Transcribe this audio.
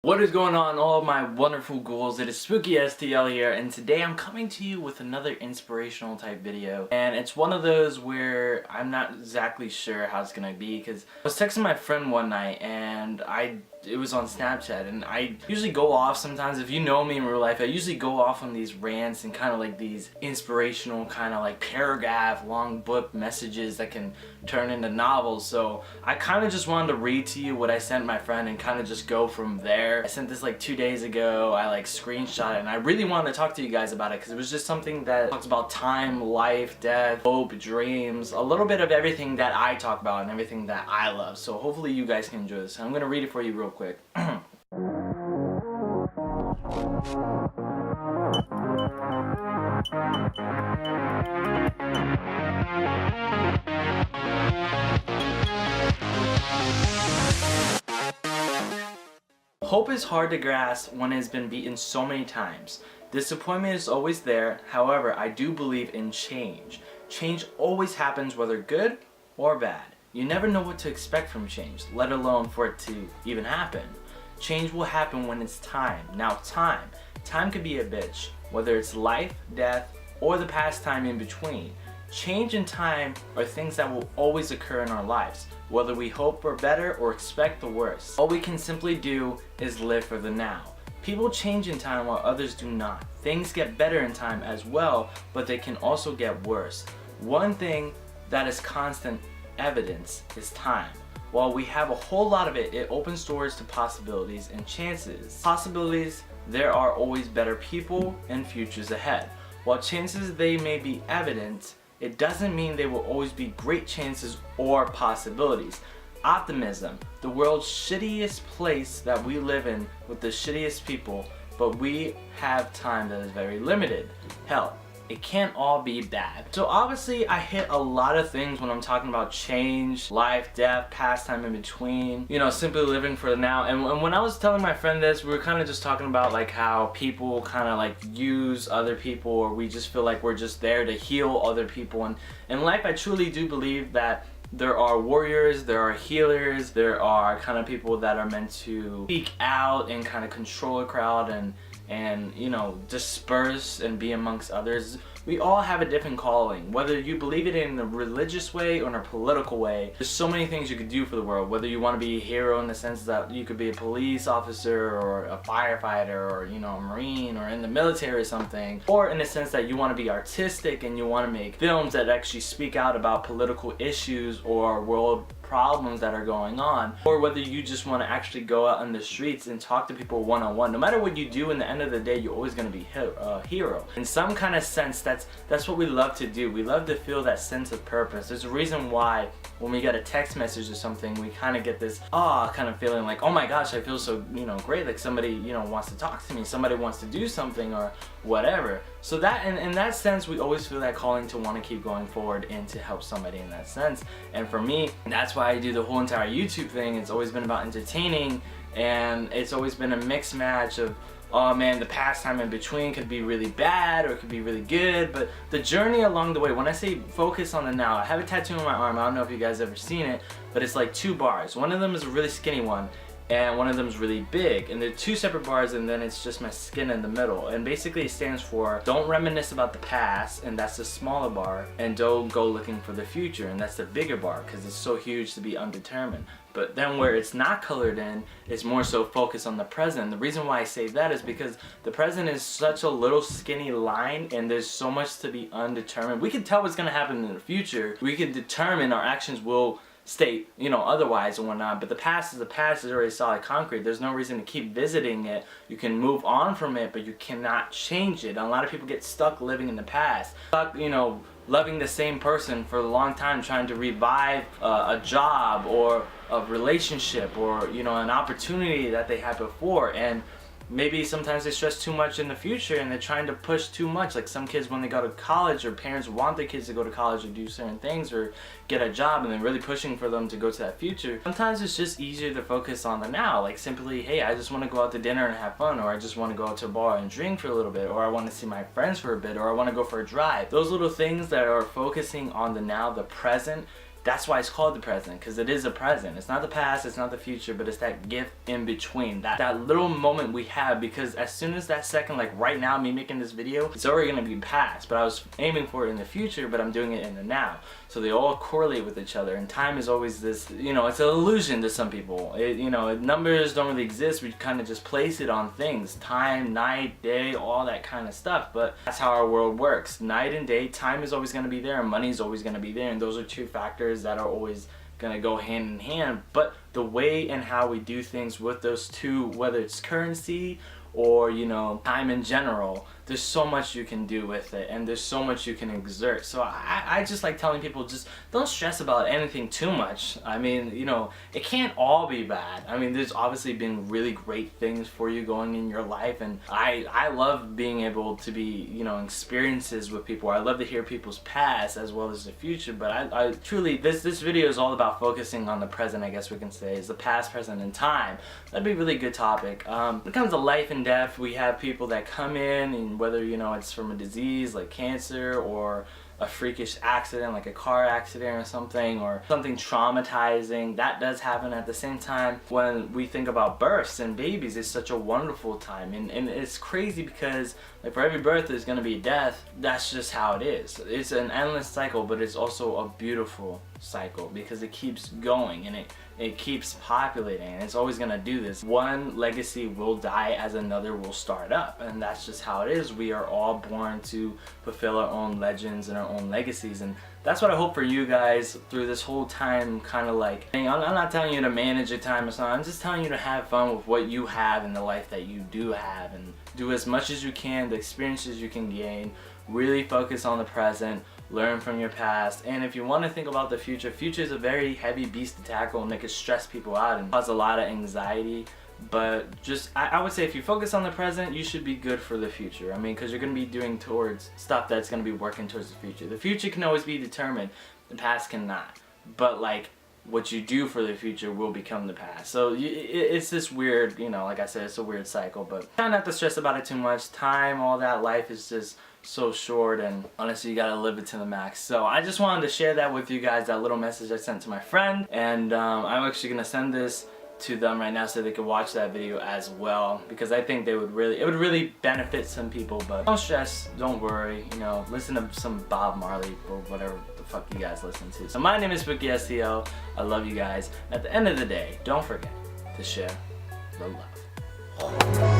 What is going on, all of my wonderful ghouls? It is SpookieSTL here, and today I'm coming to you with another inspirational type video. And it's one of those where I'm not exactly sure how it's gonna be, because I was texting my friend one night and it was on Snapchat, and I usually go off sometimes. If you know me in real life, I usually go off on these rants and kind of like these inspirational kind of like paragraph long book messages that can turn into novels. So I kind of just wanted to read to you what I sent my friend and kind of just go from there. I sent this like 2 days ago. I like screenshot it, and I really wanted to talk to you guys about it because it was just something that talks about time, life, death, hope, dreams, a little bit of everything that I talk about and everything that I love. So hopefully you guys can enjoy this. I'm gonna read it for you real quick. Hope is hard to grasp when it has been beaten so many times. Disappointment is always there. However, I do believe in change. Change always happens, whether good or bad. You never know what to expect from change, let alone for it to even happen. Change will happen when it's time. Now time could be a bitch, whether it's life, death, or the pastime in between. Change and time are things that will always occur in our lives, whether we hope for better or expect the worst. All we can simply do is live for the now. People change in time while others do not. Things get better in time as well, but they can also get worse. One thing that is constant evidence is time. While we have a whole lot of it, it opens doors to possibilities and chances. Possibilities, there are always better people and futures ahead. While chances they may be evident, it doesn't mean they will always be great chances or possibilities. Optimism, the world's shittiest place that we live in with the shittiest people, but we have time that is very limited. Hell, it can't all be bad. So obviously I hit a lot of things when I'm talking about change, life, death, pastime in between, you know, simply living for the now. And when I was telling my friend this, we were kind of just talking about like how people kind of like use other people, or we just feel like we're just there to heal other people. And in life, I truly do believe that there are warriors, there are healers, there are kind of people that are meant to speak out and kind of control a crowd and you know, disperse and be amongst others. We all have a different calling, whether you believe it in a religious way or in a political way. There's so many things you could do for the world, whether you want to be a hero in the sense that you could be a police officer or a firefighter or, you know, a marine or in the military or something, or in the sense that you want to be artistic and you want to make films that actually speak out about political issues or world problems that are going on, or whether you just want to actually go out on the streets and talk to people one-on-one. No matter what you do, in the end of the day, you're always going to be a hero. In some kind of sense, that's what we love to do. We love to feel that sense of purpose. There's a reason why when we get a text message or something, we kind of get this kind of feeling like, oh my gosh, I feel so, you know, great, like somebody, you know, wants to talk to me, somebody wants to do something or whatever. So that in that sense, we always feel that calling to want to keep going forward and to help somebody in that sense. And for me, that's why I do the whole entire YouTube thing. It's always been about entertaining, and it's always been a mixed match of, oh man, the pastime in between could be really bad or it could be really good, but the journey along the way, when I say focus on the now, I have a tattoo on my arm. I don't know if you guys ever seen it, but it's like 2 bars. One of them is a really skinny one, and one of them is really big, and they're 2 separate bars, and then it's just my skin in the middle. And basically it stands for, don't reminisce about the past, and that's the smaller bar, and don't go looking for the future, and that's the bigger bar, because it's so huge to be undetermined. But then where it's not colored in is more so focused on the present. The reason why I say that is because the present is such a little skinny line, and there's so much to be undetermined. We can tell what's going to happen in the future. We can determine our actions will state, you know, otherwise and whatnot, but the past is the past, is already solid concrete. There's no reason to keep visiting it. You can move on from it, but you cannot change it. And a lot of people get stuck living in the past, stuck, you know, loving the same person for a long time, trying to revive a job or a relationship or, you know, an opportunity that they had before. And maybe sometimes they stress too much in the future and they're trying to push too much. Like some kids, when they go to college, or parents want their kids to go to college or do certain things or get a job, and they're really pushing for them to go to that future. Sometimes it's just easier to focus on the now. Like simply, hey, I just want to go out to dinner and have fun, or I just want to go out to a bar and drink for a little bit, or I want to see my friends for a bit, or I want to go for a drive. Those little things that are focusing on the now, the present, that's why it's called the present, because it is a present. It's not the past, it's not the future, but it's that gift in between, that little moment we have, because as soon as that second, like right now me making this video, it's already going to be past, but I was aiming for it in the future, but I'm doing it in the now. So they all correlate with each other, and time is always this, you know, it's an illusion to some people. You know, numbers don't really exist. We kind of just place it on things, time, night, day, all that kind of stuff, but that's how our world works. Night and day, time is always going to be there, and money is always going to be there, and those are two factors that are always gonna go hand in hand. But the way and how we do things with those two, whether it's currency or, you know, time in general, there's so much you can do with it, and there's so much you can exert. So I just like telling people, just don't stress about anything too much. I mean, you know, it can't all be bad. I mean, there's obviously been really great things for you going in your life, and I love being able to be, you know, experiences with people. I love to hear people's past as well as the future, but I truly, this video is all about focusing on the present, I guess we can say, is the past, present, and time. That'd be a really good topic. When it comes to life and death, we have people that come in, and whether, you know, it's from a disease like cancer or a freakish accident like a car accident or something traumatizing, that does happen. At the same time, when we think about births and babies, it's such a wonderful time, and it's crazy because like for every birth there's gonna be a death. That's just how it is. It's an endless cycle, but it's also a beautiful cycle because it keeps going, and it keeps populating, and it's always gonna do this. One legacy will die as another will start up, and that's just how it is. We are all born to fulfill our own legends and our own legacies, and that's what I hope for you guys through this whole time. Kind of like, I'm not telling you to manage your time or something, I'm just telling you to have fun with what you have in the life that you do have, and do as much as you can, the experiences you can gain. Really focus on the present, learn from your past, and if you want to think about the future, future is a very heavy beast to tackle, and it can stress people out and cause a lot of anxiety. But just, I would say if you focus on the present, you should be good for the future. I mean, because you're going to be doing towards stuff that's going to be working towards the future. The future can always be determined, the past cannot. But like, what you do for the future will become the past. So it's this weird, you know, like I said, it's a weird cycle, but try not to stress about it too much. Time, all that, life is just so short, and honestly you gotta live it to the max. So I just wanted to share that with you guys, that little message I sent to my friend, and I'm actually gonna send this to them right now so they can watch that video as well, because I think it would really benefit some people. But don't stress, don't worry, you know, listen to some Bob Marley or whatever the fuck you guys listen to. So my name is SpookieSTL. I love you guys. At the end of the day, don't forget to share the love.